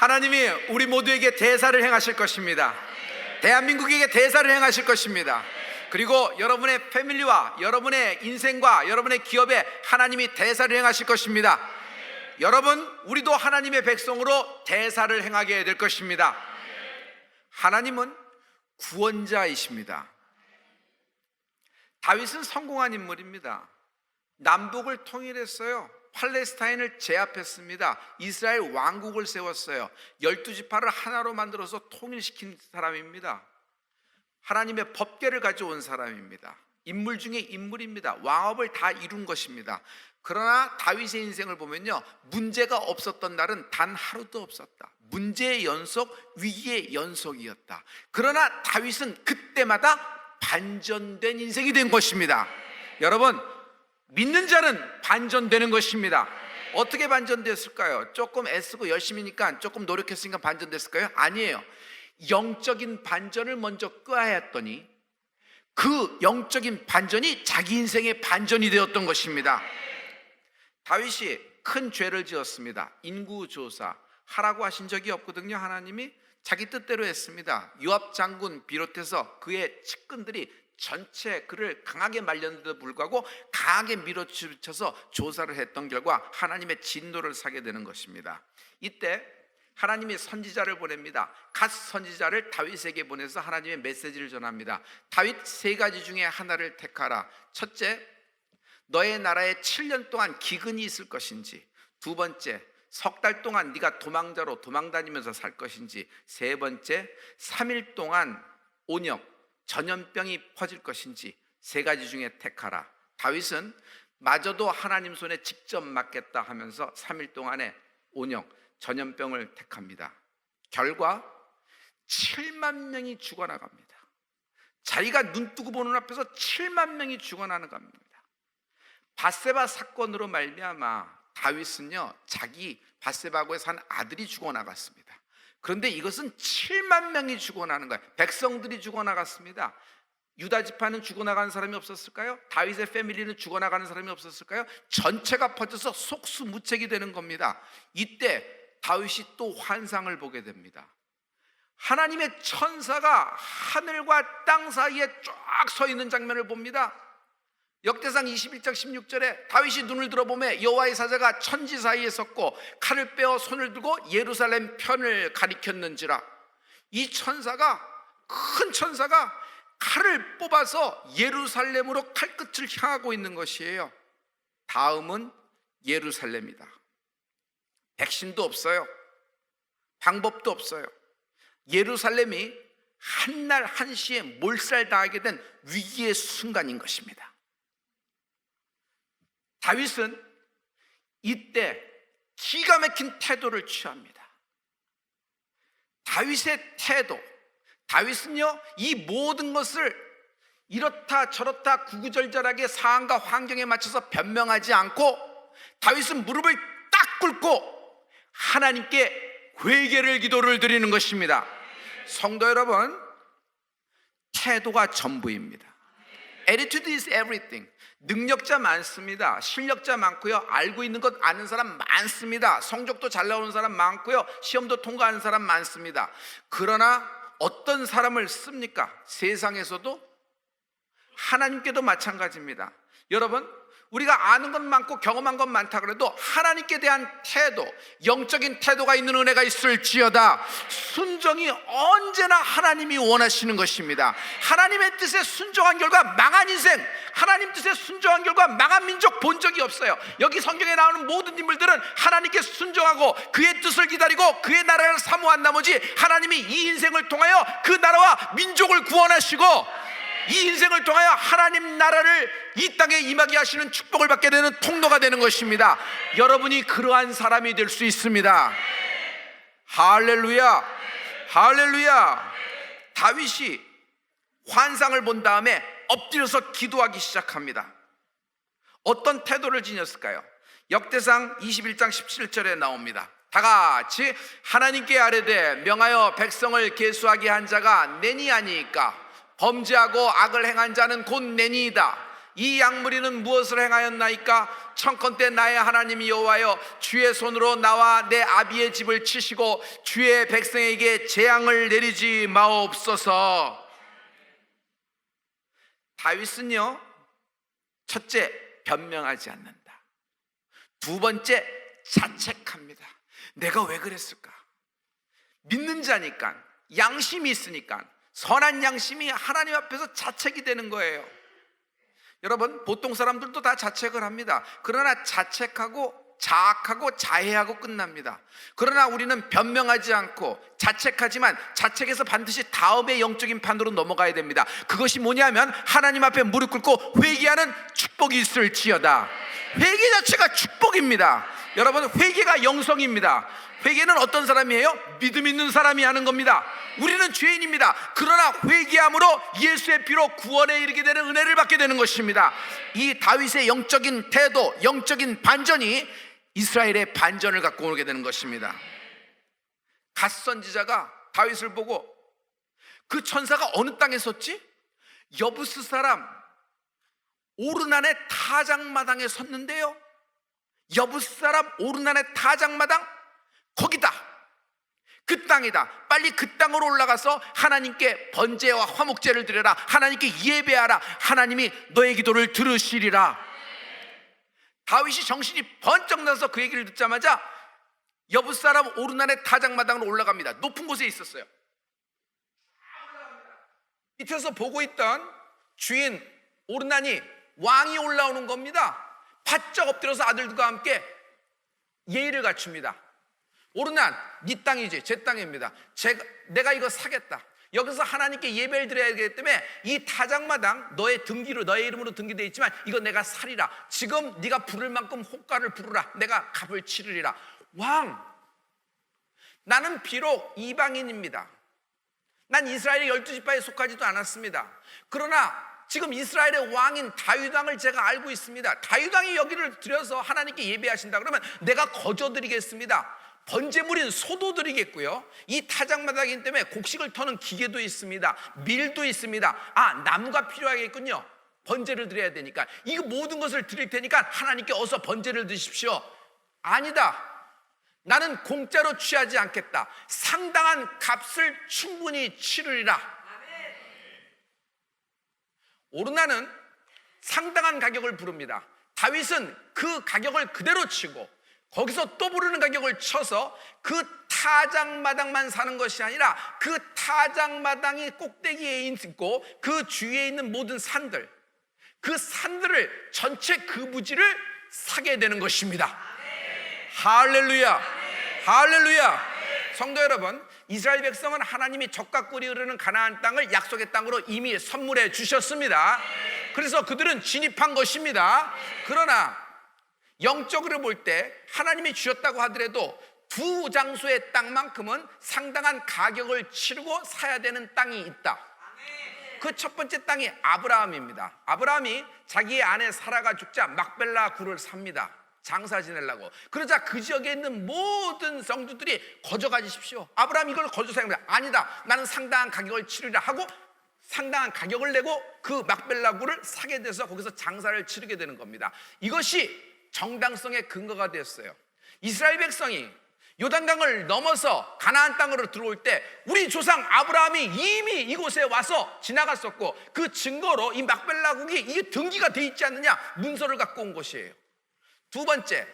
하나님이 우리 모두에게 대사를 행하실 것입니다. 대한민국에게 대사를 행하실 것입니다. 그리고 여러분의 패밀리와 여러분의 인생과 여러분의 기업에 하나님이 대사를 행하실 것입니다. 여러분, 우리도 하나님의 백성으로 대사를 행하게 될 것입니다. 하나님은 구원자이십니다. 다윗은 성공한 인물입니다. 남북을 통일했어요. 팔레스타인을 제압했습니다. 이스라엘 왕국을 세웠어요. 12지파를 하나로 만들어서 통일시킨 사람입니다. 하나님의 법궤를 가져온 사람입니다. 인물 중에 인물입니다. 왕업을 다 이룬 것입니다. 그러나 다윗의 인생을 보면요, 문제가 없었던 날은 단 하루도 없었다. 문제의 연속, 위기의 연속이었다. 그러나 다윗은 그때마다 반전된 인생이 된 것입니다. 여러분, 믿는 자는 반전되는 것입니다. 어떻게 반전됐을까요? 조금 애쓰고 열심히니까, 조금 노력했으니까 반전됐을까요? 아니에요. 영적인 반전을 먼저 꾀하였더니 그 영적인 반전이 자기 인생의 반전이 되었던 것입니다. 다윗이 큰 죄를 지었습니다. 인구조사 하라고 하신 적이 없거든요. 하나님이 자기 뜻대로 했습니다. 요압 장군 비롯해서 그의 측근들이 전체 그를 강하게 말렸는데도 불구하고 강하게 밀어붙여서 조사를 했던 결과 하나님의 진노를 사게 되는 것입니다. 이때 하나님이 선지자를 보냅니다. 갓 선지자를 다윗에게 보내서 하나님의 메시지를 전합니다. 다윗 세 가지 중에 하나를 택하라. 첫째, 너의 나라에 7년 동안 기근이 있을 것인지, 두 번째, 석 달 동안 네가 도망자로 도망다니면서 살 것인지, 세 번째, 3일 동안 온역, 전염병이 퍼질 것인지, 세 가지 중에 택하라. 다윗은 마저도 하나님 손에 직접 맡겠다 하면서 3일 동안의 온역, 전염병을 택합니다. 결과 7만 명이 죽어나갑니다. 자기가 눈뜨고 보는 앞에서 7만 명이 죽어나갑니다. 밧세바 사건으로 말미암아 다윗은요, 자기 밧세바고에 산 아들이 죽어나갔습니다. 그런데 이것은 7만 명이 죽어나는 거예요. 백성들이 죽어나갔습니다. 유다 지파는 죽어나가는 사람이 없었을까요? 다윗의 패밀리는 죽어나가는 사람이 없었을까요? 전체가 퍼져서 속수무책이 되는 겁니다. 이때 다윗이 또 환상을 보게 됩니다. 하나님의 천사가 하늘과 땅 사이에 쫙 서 있는 장면을 봅니다. 역대상 21장 16절에 다윗이 눈을 들어보매 여호와의 사자가 천지 사이에 섰고 칼을 빼어 손을 들고 예루살렘 편을 가리켰는지라. 이 천사가, 큰 천사가 칼을 뽑아서 예루살렘으로 칼끝을 향하고 있는 것이에요. 다음은 예루살렘이다. 백신도 없어요. 방법도 없어요. 예루살렘이 한날 한시에 몰살당하게 된 위기의 순간인 것입니다. 다윗은 이때 기가 막힌 태도를 취합니다. 다윗의 태도, 다윗은요, 이 모든 것을 이렇다 저렇다 구구절절하게 상황과 환경에 맞춰서 변명하지 않고 다윗은 무릎을 딱 꿇고 하나님께 회개를 기도를 드리는 것입니다. 성도 여러분, 태도가 전부입니다. Attitude is everything. 능력자 많습니다. 실력자 많고요. 알고 있는 것 아는 사람 많습니다. 성적도 잘 나오는 사람 많고요. 시험도 통과하는 사람 많습니다. 그러나 어떤 사람을 씁니까? 세상에서도 하나님께도 마찬가지입니다. 여러분, 우리가 아는 건 많고 경험한 건 많다 그래도 하나님께 대한 태도, 영적인 태도가 있는 은혜가 있을지어다. 순종이 언제나 하나님이 원하시는 것입니다. 하나님의 뜻에 순종한 결과 망한 인생, 하나님 뜻에 순종한 결과 망한 민족 본 적이 없어요. 여기 성경에 나오는 모든 인물들은 하나님께 순종하고 그의 뜻을 기다리고 그의 나라를 사모한 나머지 하나님이 이 인생을 통하여 그 나라와 민족을 구원하시고 이 인생을 통하여 하나님 나라를 이 땅에 임하게 하시는 축복을 받게 되는 통로가 되는 것입니다. 여러분이 그러한 사람이 될 수 있습니다. 할렐루야, 할렐루야. 다윗이 환상을 본 다음에 엎드려서 기도하기 시작합니다. 어떤 태도를 지녔을까요? 역대상 21장 17절에 나옵니다. 다 같이 하나님께 아뢰되 명하여 백성을 계수하게 한 자가 내니 아니이까 범죄하고 악을 행한 자는 곧 내니이다. 이 양무리는 무엇을 행하였나이까? 청컨대 나의 하나님 여호와여, 주의 손으로 나와 내 아비의 집을 치시고 주의 백성에게 재앙을 내리지 마옵소서. 다윗은요, 첫째, 변명하지 않는다. 두 번째, 자책합니다. 내가 왜 그랬을까? 믿는 자니까, 양심이 있으니까, 선한 양심이 하나님 앞에서 자책이 되는 거예요. 여러분, 보통 사람들도 다 자책을 합니다. 그러나 자책하고 자학하고 자해하고 끝납니다. 그러나 우리는 변명하지 않고 자책하지만 자책에서 반드시 다음의 영적인 판으로 넘어가야 됩니다. 그것이 뭐냐면 하나님 앞에 무릎 꿇고 회개하는 축복이 있을지어다. 회개 자체가 축복입니다. 여러분, 회개가 영성입니다. 회개는 어떤 사람이에요? 믿음 있는 사람이 하는 겁니다. 우리는 죄인입니다. 그러나 회개함으로 예수의 피로 구원에 이르게 되는 은혜를 받게 되는 것입니다. 이 다윗의 영적인 태도, 영적인 반전이 이스라엘의 반전을 갖고 오게 되는 것입니다. 갓 선지자가 다윗을 보고, 그 천사가 어느 땅에 섰지? 여부스 사람 오르난의 타작마당에 섰는데요, 여부스 사람 오르난의 타작마당, 거기다, 그 땅이다. 빨리 그 땅으로 올라가서 하나님께 번제와 화목제를 드려라. 하나님께 예배하라. 하나님이 너의 기도를 들으시리라. 다윗이 정신이 번쩍 나서 그 얘기를 듣자마자 여부 사람 오르난의 타작마당으로 올라갑니다. 높은 곳에 있었어요. 밑에서 보고 있던 주인 오르난이, 왕이 올라오는 겁니다. 바짝 엎드려서 아들들과 함께 예의를 갖춥니다. 오르난, 네 땅이지, 제 땅입니다. 내가 이거 사겠다. 여기서 하나님께 예배를 드려야 되기 때문에 이 타작마당 너의 등기로, 너의 이름으로 등기되어 있지만 이거 내가 사리라. 지금 네가 부를 만큼 호가를 부르라. 내가 값을 치르리라. 왕, 나는 비록 이방인입니다. 난 이스라엘의 12지파에 속하지도 않았습니다. 그러나 지금 이스라엘의 왕인 다윗 왕을 제가 알고 있습니다. 다윗 왕이 여기를 들여서 하나님께 예배하신다 그러면 내가 거저드리겠습니다. 번제물인 소도 드리겠고요, 이 타작마당이기 때문에 곡식을 터는 기계도 있습니다. 밀도 있습니다. 나무가 필요하겠군요. 번제를 드려야 되니까 이 모든 것을 드릴 테니까 하나님께 어서 번제를 드십시오. 아니다, 나는 공짜로 취하지 않겠다. 상당한 값을 충분히 치르리라. 오르나는 상당한 가격을 부릅니다. 다윗은 그 가격을 그대로 치고 거기서 또 부르는 가격을 쳐서 그 타작마당만 사는 것이 아니라 그 타작마당이 꼭대기에 있고 그 주위에 있는 모든 산들, 그 산들을 전체 그 부지를 사게 되는 것입니다. 할렐루야, 할렐루야. 성도 여러분, 이스라엘 백성은 하나님이 젖과 꿀이 흐르는 가나안 땅을 약속의 땅으로 이미 선물해 주셨습니다. 그래서 그들은 진입한 것입니다. 그러나 영적으로 볼 때 하나님이 주셨다고 하더라도 두 장소의 땅만큼은 상당한 가격을 치르고 사야 되는 땅이 있다. 그 첫 번째 땅이 아브라함입니다. 아브라함이 자기의 아내 사라가 죽자 막벨라 굴을 삽니다. 장사 지내려고. 그러자 그 지역에 있는 모든 성도들이 거저 가지십시오. 아브라함 이걸 거저 생각합니다. 아니다, 나는 상당한 가격을 치르라 하고 상당한 가격을 내고 그 막벨라 굴을 사게 돼서 거기서 장사를 치르게 되는 겁니다. 이것이 정당성의 근거가 되었어요. 이스라엘 백성이 요단강을 넘어서 가나안 땅으로 들어올 때 우리 조상 아브라함이 이미 이곳에 와서 지나갔었고 그 증거로 이 막벨라 굴이 이게 등기가 돼 있지 않느냐, 문서를 갖고 온 것이에요. 두 번째,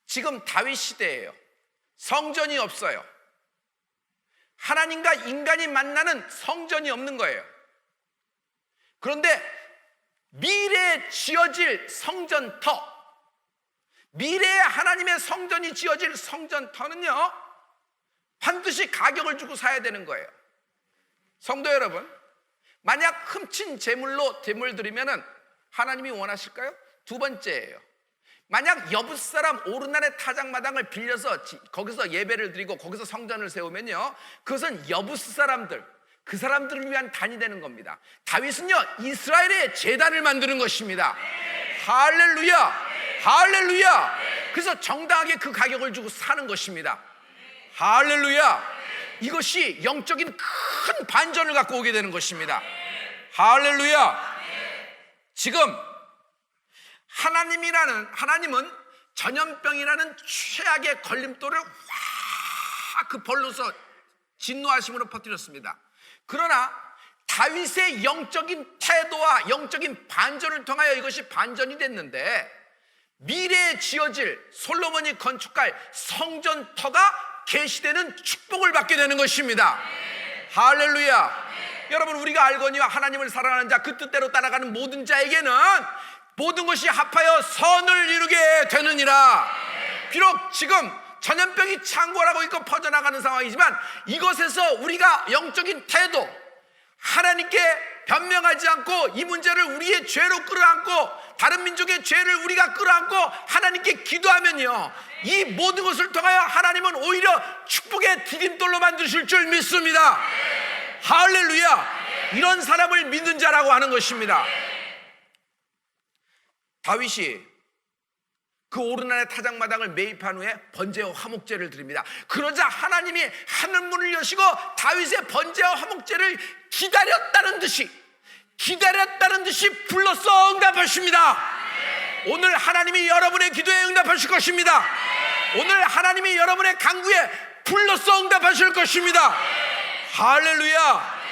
지금 다윗 시대예요. 성전이 없어요. 하나님과 인간이 만나는 성전이 없는 거예요. 그런데 미래에 지어질 성전터, 미래에 하나님의 성전이 지어질 성전터는요 반드시 가격을 주고 사야 되는 거예요. 성도 여러분, 만약 훔친 제물로 제물 드리면은 하나님이 원하실까요? 두 번째예요. 만약 여부스 사람 오르난의 타작마당을 빌려서 거기서 예배를 드리고 거기서 성전을 세우면요, 그것은 여부스 사람들, 그 사람들을 위한 단이 되는 겁니다. 다윗은요 이스라엘의 제단을 만드는 것입니다. 할렐루야, 할렐루야. 그래서 정당하게 그 가격을 주고 사는 것입니다. 할렐루야. 이것이 영적인 큰 반전을 갖고 오게 되는 것입니다. 할렐루야. 지금 하나님은 전염병이라는 최악의 걸림돌을 확 그 벌로서 진노하심으로 퍼뜨렸습니다. 그러나 다윗의 영적인 태도와 영적인 반전을 통하여 이것이 반전이 됐는데, 미래에 지어질 솔로몬이 건축할 성전터가 계시되는 축복을 받게 되는 것입니다. 할렐루야. 여러분, 우리가 알거니와 하나님을 사랑하는 자, 그 뜻대로 따라가는 모든 자에게는 모든 것이 합하여 선을 이루게 되느니라. 비록 지금 전염병이 창궐하고 있고 퍼져나가는 상황이지만, 이것에서 우리가 영적인 태도, 하나님께 변명하지 않고 이 문제를 우리의 죄로 끌어안고 다른 민족의 죄를 우리가 끌어안고 하나님께 기도하면요, 이 모든 것을 통하여 하나님은 오히려 축복의 디딤돌로 만드실 줄 믿습니다. 할렐루야. 이런 사람을 믿는 자라고 하는 것입니다. 다윗이 그 오르난의 타작마당을 매입한 후에 번제와 화목제를 드립니다. 그러자 하나님이 하늘문을 여시고 다윗의 번제와 화목제를 기다렸다는 듯이 불러서 응답하십니다. 오늘 하나님이 여러분의 기도에 응답하실 것입니다. 오늘 하나님이 여러분의 간구에 불러서 응답하실 것입니다. 할렐루야.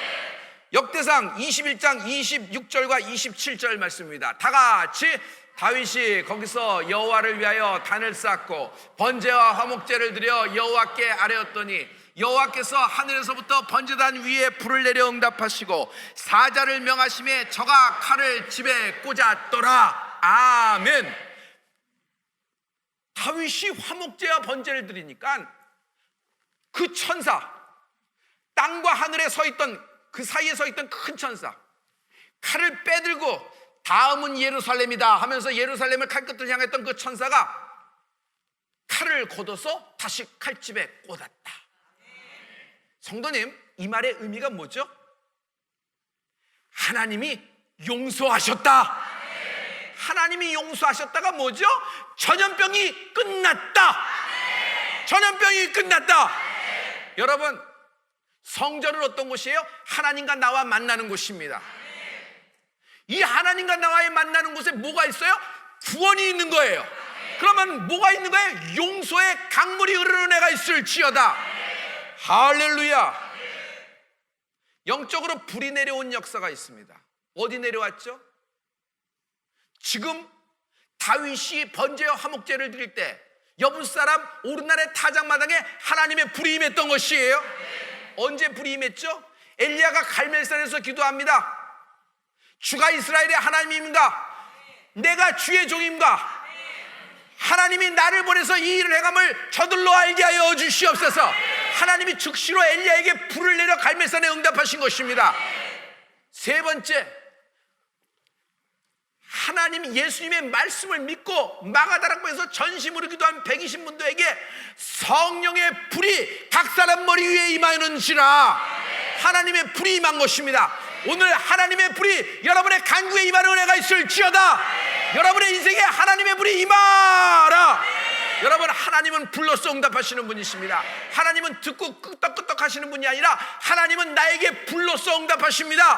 역대상 21장 26절과 27절 말씀입니다. 다 같이. 다윗이 거기서 여호와를 위하여 단을 쌓고 번제와 화목제를 드려 여호와께 아뢰었더니 여호와께서 하늘에서부터 번제단 위에 불을 내려 응답하시고 사자를 명하심에 저가 칼을 집에 꽂았더라. 아멘. 다윗이 화목제와 번제를 드리니까 그 천사, 땅과 하늘에 서 있던, 그 사이에 서 있던 큰 천사, 칼을 빼들고 다음은 예루살렘이다 하면서 예루살렘을 칼끝을 향했던 그 천사가 칼을 걷어서 다시 칼집에 꽂았다. 성도님, 이 말의 의미가 뭐죠? 하나님이 용서하셨다. 하나님이 용서하셨다가 뭐죠? 전염병이 끝났다. 전염병이 끝났다. 여러분, 성전은 어떤 곳이에요? 하나님과 나와 만나는 곳입니다. 이 하나님과 나와의 만나는 곳에 뭐가 있어요? 구원이 있는 거예요. 그러면 뭐가 있는 거예요? 용서의 강물이 흐르는 애가 있을지어다. 할렐루야. 영적으로 불이 내려온 역사가 있습니다. 어디 내려왔죠? 지금 다윗이 번제와 화목제를 드릴 때 여부 사람 오르날의 타작마당에 하나님의 불이 임했던 것이에요. 언제 불이 임했죠? 엘리야가 갈멜산에서 기도합니다. 주가 이스라엘의 하나님인가? 내가 주의 종인가? 하나님이 나를 보내서 이 일을 행함을 저들로 알게 하여 주시옵소서. 하나님이 즉시로 엘리야에게 불을 내려 갈멜산에 응답하신 것입니다. 세 번째, 하나님 예수님의 말씀을 믿고 마가다락방에서 전심으로 기도한 120문도에게 성령의 불이 각 사람 머리 위에 임하는지라. 하나님의 불이 임한 것입니다. 오늘 하나님의 불이 여러분의 간구에 임하는 은혜가 있을지어다. 여러분의 인생에 하나님의 불이 임하라. 여러분, 하나님은 불러서 응답하시는 분이십니다. 하나님은 듣고 끄떡끄떡 하시는 분이 아니라 하나님은 나에게 불러서 응답하십니다.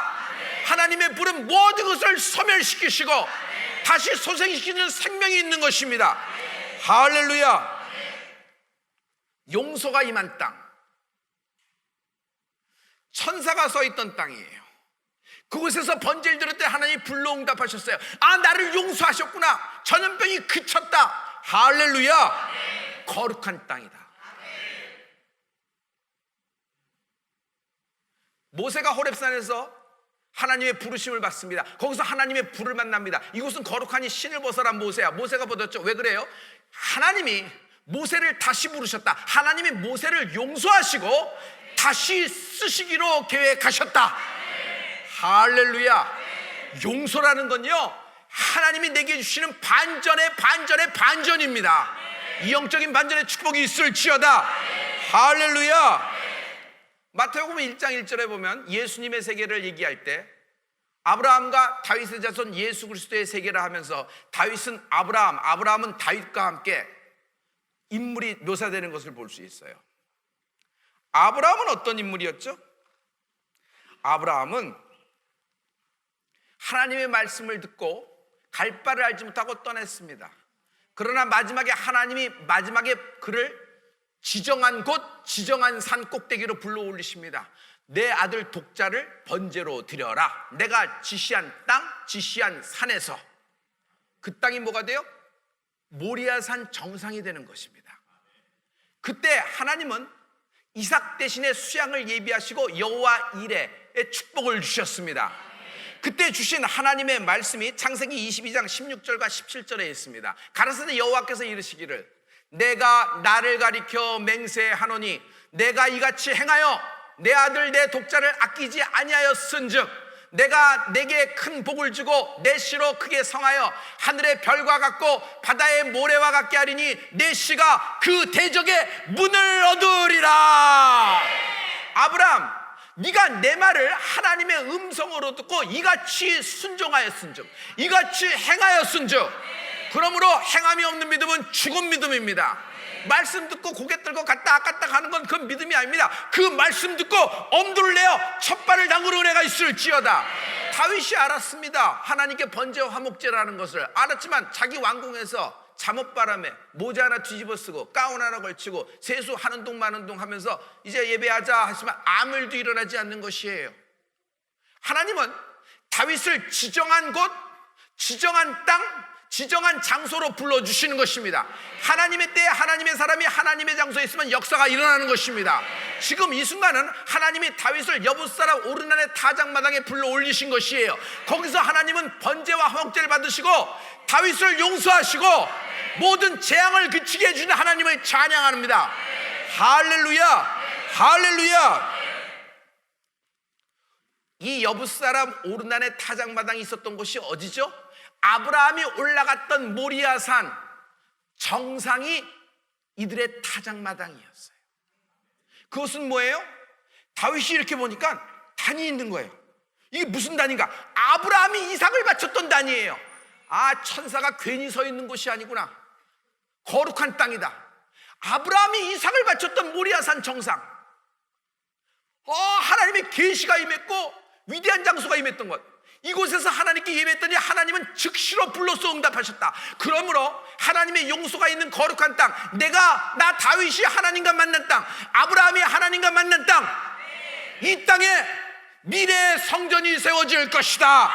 하나님의 불은 모든 것을 소멸시키시고 다시 소생시키는 생명이 있는 것입니다. 할렐루야. 용서가 임한 땅, 천사가 서 있던 땅이에요. 그곳에서 번제를 드릴 때 하나님이 불로 응답하셨어요. 아, 나를 용서하셨구나. 전염병이 그쳤다. 할렐루야. 거룩한 땅이다. 모세가 호렙산에서 하나님의 부르심을 받습니다. 거기서 하나님의 불을 만납니다. 이곳은 거룩하니 신을 벗어라. 모세가 벗었죠. 왜 그래요? 하나님이 모세를 다시 부르셨다. 하나님이 모세를 용서하시고 다시 쓰시기로 계획하셨다. 할렐루야. 용서라는 건요, 하나님이 내게 주시는 반전의 반전입니다. 이 영적인 반전의 축복이 있을지어다. 할렐루야. 마태복음 1장 1절에 보면 예수님의 세계를 얘기할 때 아브라함과 다윗의 자손 예수 그리스도의 세계를 하면서 다윗은 아브라함은 다윗과 함께 인물이 묘사되는 것을 볼 수 있어요. 아브라함은 어떤 인물이었죠? 아브라함은 하나님의 말씀을 듣고 갈 바를 알지 못하고 떠났습니다. 그러나 마지막에 하나님이 그를 지정한 곳, 지정한 산 꼭대기로 불러 올리십니다. 내 아들 독자를 번제로 드려라. 내가 지시한 땅, 지시한 산에서. 그 땅이 뭐가 돼요? 모리아산 정상이 되는 것입니다. 그때 하나님은 이삭 대신에 수양을 예비하시고 여호와 이레의 축복을 주셨습니다. 그때 주신 하나님의 말씀이 창세기 22장 16절과 17절에 있습니다. 가라사대 여호와께서 이르시기를 내가 나를 가리켜 맹세하노니 내가 이같이 행하여 내 아들 내 독자를 아끼지 아니하였은즉 내가 내게 큰 복을 주고 내 씨로 크게 성하여 하늘의 별과 같고 바다의 모래와 같게 하리니 내 씨가 그 대적의 문을 얻으리라. 아브라함, 네가 내 말을 하나님의 음성으로 듣고 이같이 순종하였은즉, 이같이 행하였은즉, 그러므로 행함이 없는 믿음은 죽은 믿음입니다. 말씀 듣고 고개 들고 갔다 하는 건 그 믿음이 아닙니다. 그 말씀 듣고 엄두를 내어 첫발을 담그는 은혜가 있을지어다. 다윗이 알았습니다. 하나님께 번제와 화목제라는 것을 알았지만 자기 왕궁에서 잠옷바람에 모자 하나 뒤집어 쓰고 가운 하나 걸치고 세수 하는 동 마는 동 하면서 이제 예배하자 하시면 아무 일도 일어나지 않는 것이에요. 하나님은 다윗을 지정한 곳, 지정한 땅, 지정한 장소로 불러주시는 것입니다. 하나님의 때에 하나님의 사람이 하나님의 장소에 있으면 역사가 일어나는 것입니다. 지금 이 순간은 하나님이 다윗을 여붓사람 오르난의 타작마당에 불러 올리신 것이에요. 거기서 하나님은 번제와 화목제를 받으시고 다윗을 용서하시고 모든 재앙을 그치게 해주는 하나님을 찬양합니다. 할렐루야, 할렐루야. 이 여붓사람 오르난의 타작마당이 있었던 곳이 어디죠? 아브라함이 올라갔던 모리아산 정상이 이들의 타작마당이었어요. 그것은 뭐예요? 다윗이 이렇게 보니까 단이 있는 거예요. 이게 무슨 단인가? 아브라함이 이삭을 바쳤던 단이에요. 아, 천사가 괜히 서 있는 곳이 아니구나. 거룩한 땅이다. 아브라함이 이삭을 바쳤던 모리아산 정상. 하나님의 계시가 임했고 위대한 장소가 임했던 것. 이곳에서 하나님께 예배했더니 하나님은 즉시로 불러서 응답하셨다. 그러므로 하나님의 용서가 있는 거룩한 땅, 나 다윗이 하나님과 만난 땅, 아브라함이 하나님과 만난 땅, 이 땅에 미래의 성전이 세워질 것이다.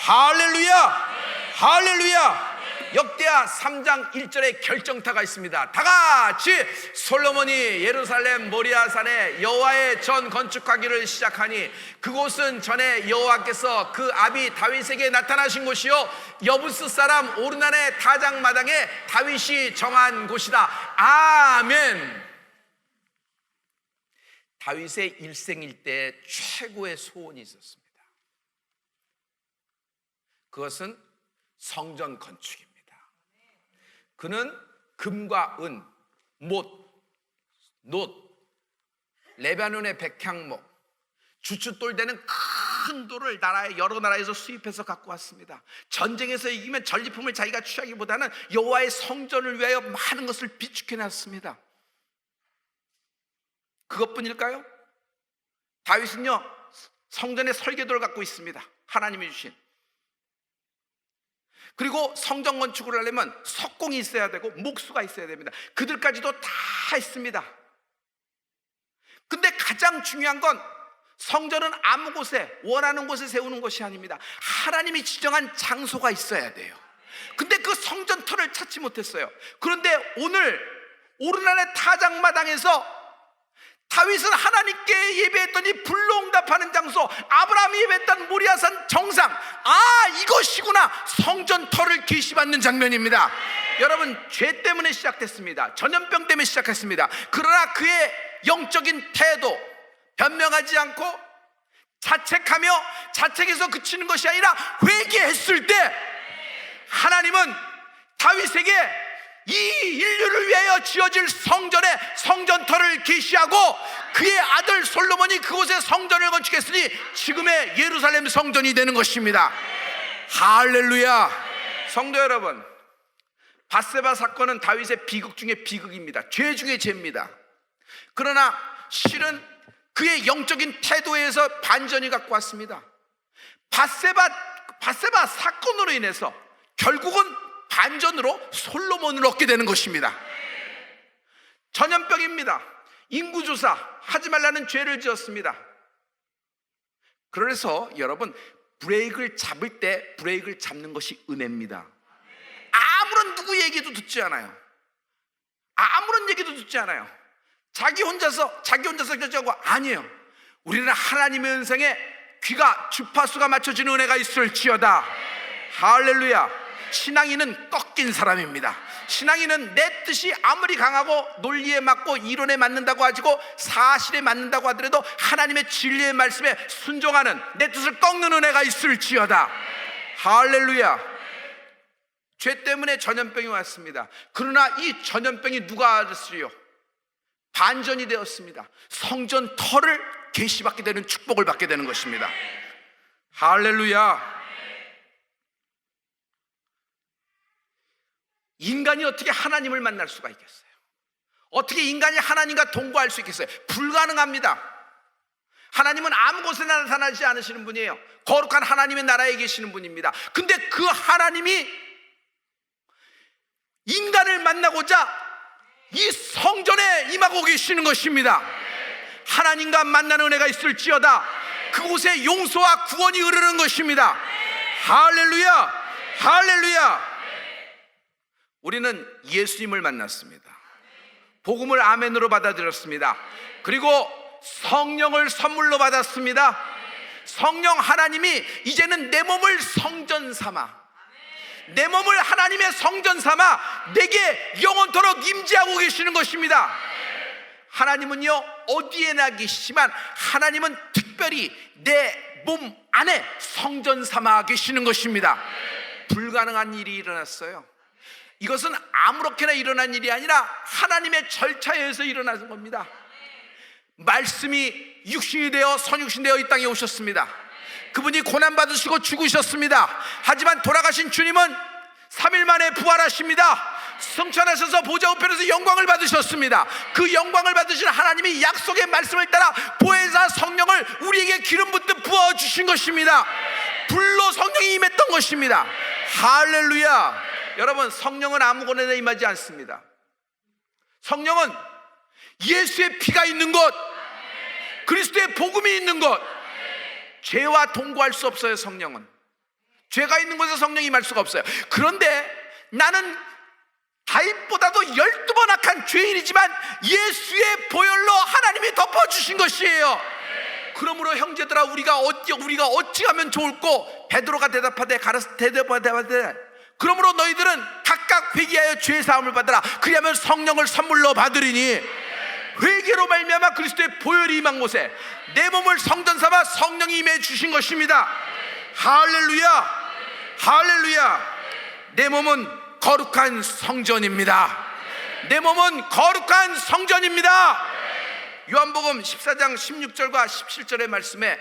할렐루야, 할렐루야. 역대하 3장 1절에 결정타가 있습니다. 다 같이 솔로몬이 예루살렘 모리아산에 여호와의 전 건축하기를 시작하니 그곳은 전에 여호와께서 그 아비 다윗에게 나타나신 곳이요 여부스 사람 오르난의 타작마당에 다윗이 정한 곳이다. 아멘. 다윗의 일생일대 최고의 소원이 있었습니다. 그것은 성전 건축입니다. 그는 금과 은, 못, 놋, 레바논의 백향목, 주춧돌 되는 큰 돌을 여러 나라에서 수입해서 갖고 왔습니다. 전쟁에서 이기면 전리품을 자기가 취하기보다는 여호와의 성전을 위하여 많은 것을 비축해 놨습니다. 그것뿐일까요? 다윗은요 성전의 설계도를 갖고 있습니다. 하나님이 주신. 그리고 성전 건축을 하려면 석공이 있어야 되고 목수가 있어야 됩니다. 그들까지도 다 있습니다. 근데 가장 중요한 건 성전은 아무 곳에 원하는 곳에 세우는 것이 아닙니다. 하나님이 지정한 장소가 있어야 돼요. 근데 그 성전터를 찾지 못했어요. 그런데 오늘 오르난의 타작마당에서 다윗은 하나님께 예배했더니 불로응답하는 장소, 아브라함이 예배했던 모리아산 정상, 이것이구나. 성전터를 계시받는 장면입니다. 여러분, 죄 때문에 시작됐습니다. 전염병 때문에 시작했습니다. 그러나 그의 영적인 태도, 변명하지 않고 자책에서 그치는 것이 아니라 회개했을 때 하나님은 다윗에게 이 인류를 위하여 지어질 성전의 성전터를 계시하고 그의 아들 솔로몬이 그곳에 성전을 건축했으니 지금의 예루살렘 성전이 되는 것입니다. 할렐루야. 성도 여러분, 밧세바 사건은 다윗의 비극 중에 비극입니다. 죄 중에 죄입니다. 그러나 실은 그의 영적인 태도에서 반전이 갖고 왔습니다. 밧세바 밧세바 사건으로 인해서 결국은 반전으로 솔로몬을 얻게 되는 것입니다. 전염병입니다. 인구조사 하지 말라는 죄를 지었습니다. 그래서 여러분, 브레이크를 잡을 때 브레이크를 잡는 것이 은혜입니다. 아무런 누구 얘기도 듣지 않아요. 아무런 얘기도 듣지 않아요. 자기 혼자서 결정하고, 아니에요. 우리는 하나님의 은성에 귀가 주파수가 맞춰지는 은혜가 있을지어다. 할렐루야. 신앙인은 꺾인 사람입니다. 신앙인은 내 뜻이 아무리 강하고 논리에 맞고 이론에 맞는다고 하지고 사실에 맞는다고 하더라도 하나님의 진리의 말씀에 순종하는, 내 뜻을 꺾는 은혜가 있을지어다. 할렐루야. 죄 때문에 전염병이 왔습니다. 그러나 이 전염병이 누가 알았으리요? 반전이 되었습니다. 성전 터를 계시받게 되는 축복을 받게 되는 것입니다. 할렐루야. 인간이 어떻게 하나님을 만날 수가 있겠어요? 어떻게 인간이 하나님과 동거할 수 있겠어요? 불가능합니다. 하나님은 아무 곳에나 나타나지 않으시는 분이에요. 거룩한 하나님의 나라에 계시는 분입니다. 근데 그 하나님이 인간을 만나고자 이 성전에 임하고 계시는 것입니다. 하나님과 만나는 은혜가 있을지어다. 그곳에 용서와 구원이 흐르는 것입니다. 할렐루야. 할렐루야. 우리는 예수님을 만났습니다. 복음을 아멘으로 받아들였습니다. 그리고 성령을 선물로 받았습니다. 성령 하나님이 이제는 내 몸을 성전 삼아, 내 몸을 하나님의 성전 삼아 내게 영원토록 임재하고 계시는 것입니다. 하나님은요, 어디에나 계시지만 하나님은 특별히 내 몸 안에 성전 삼아 계시는 것입니다. 불가능한 일이 일어났어요. 이것은 아무렇게나 일어난 일이 아니라 하나님의 절차에 의해서 일어나는 겁니다. 말씀이 육신이 되어 선육신 되어 이 땅에 오셨습니다. 그분이 고난받으시고 죽으셨습니다. 하지만 돌아가신 주님은 3일 만에 부활하십니다. 승천하셔서 보좌 우편에서 영광을 받으셨습니다. 그 영광을 받으신 하나님이 약속의 말씀을 따라 보혜사 성령을 우리에게 기름 붓듯 부어주신 것입니다. 불로 성령이 임했던 것입니다. 할렐루야. 여러분, 성령은 아무거나 임하지 않습니다. 성령은 예수의 피가 있는 곳, 그리스도의 복음이 있는 곳, 죄와 동거할 수 없어요. 성령은 죄가 있는 곳에 성령이 임할 수가 없어요. 그런데 나는 다윗보다도 12번 악한 죄인이지만 예수의 보혈로 하나님이 덮어주신 것이에요. 그러므로 형제들아, 우리가 어찌 하면 좋을꼬? 베드로가 대답하되 그러므로 너희들은 각각 회개하여 죄 사함을 받으라. 그리하면 성령을 선물로 받으리니, 회개로 말미암아 그리스도의 보혈이 임한 곳에 내 몸을 성전 삼아 성령이 임해 주신 것입니다. 할렐루야. 할렐루야. 내 몸은 거룩한 성전입니다. 내 몸은 거룩한 성전입니다. 요한복음 14장 16절과 17절의 말씀에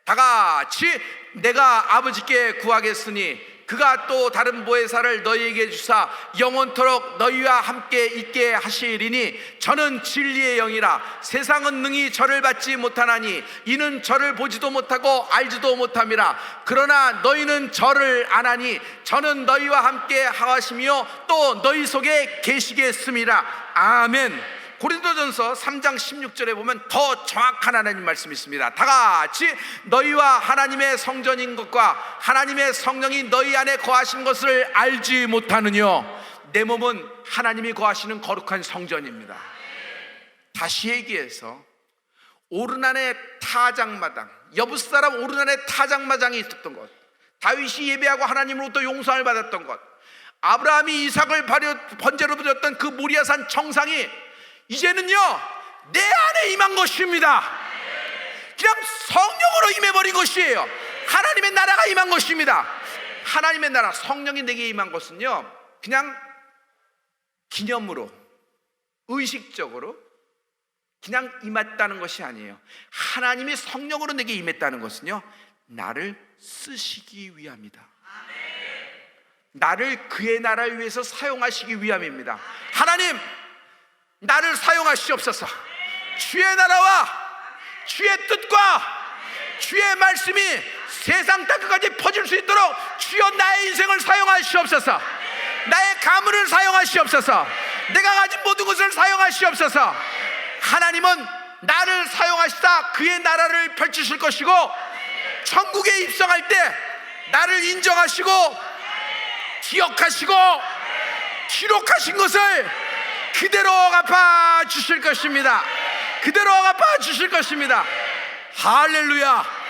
다 같이, 내가 아버지께 구하겠으니 그가 또 다른 보혜사를 너희에게 주사 영원토록 너희와 함께 있게 하시리니 저는 진리의 영이라. 세상은 능히 저를 받지 못하나니 이는 저를 보지도 못하고 알지도 못함이라. 그러나 너희는 저를 아나니 저는 너희와 함께 하시며 또 너희 속에 계시겠음이라. 아멘. 고린도전서 3장 16절에 보면 더 정확한 하나님 말씀이 있습니다. 다 같이, 너희와 하나님의 성전인 것과 하나님의 성령이 너희 안에 거하신 것을 알지 못하느뇨. 내 몸은 하나님이 거하시는 거룩한 성전입니다. 다시 얘기해서, 오르난의 타작마당, 여붓사람 오르난의 타작마당이 있었던 것, 다윗이 예배하고 하나님으로부터 용서를 받았던 것, 아브라함이 이삭을 번제로 드렸던 그 모리아산 정상이 이제는요 내 안에 임한 것입니다. 그냥 성령으로 임해버린 것이에요. 하나님의 나라가 임한 것입니다. 하나님의 나라, 성령이 내게 임한 것은요 그냥 기념으로, 의식적으로 그냥 임했다는 것이 아니에요. 하나님이 성령으로 내게 임했다는 것은요, 나를 쓰시기 위함이다. 나를 그의 나라를 위해서 사용하시기 위함입니다. 하나님, 나를 사용하시옵소서. 주의 나라와 주의 뜻과 주의 말씀이 세상 땅끝까지 퍼질 수 있도록 주여 나의 인생을 사용하시옵소서. 나의 가문을 사용하시옵소서. 내가 가진 모든 것을 사용하시옵소서. 하나님은 나를 사용하시다 그의 나라를 펼치실 것이고, 천국에 입성할 때 나를 인정하시고 기억하시고 기록하신 것을 그대로 갚아 주실 것입니다. 그대로 갚아 주실 것입니다. 할렐루야.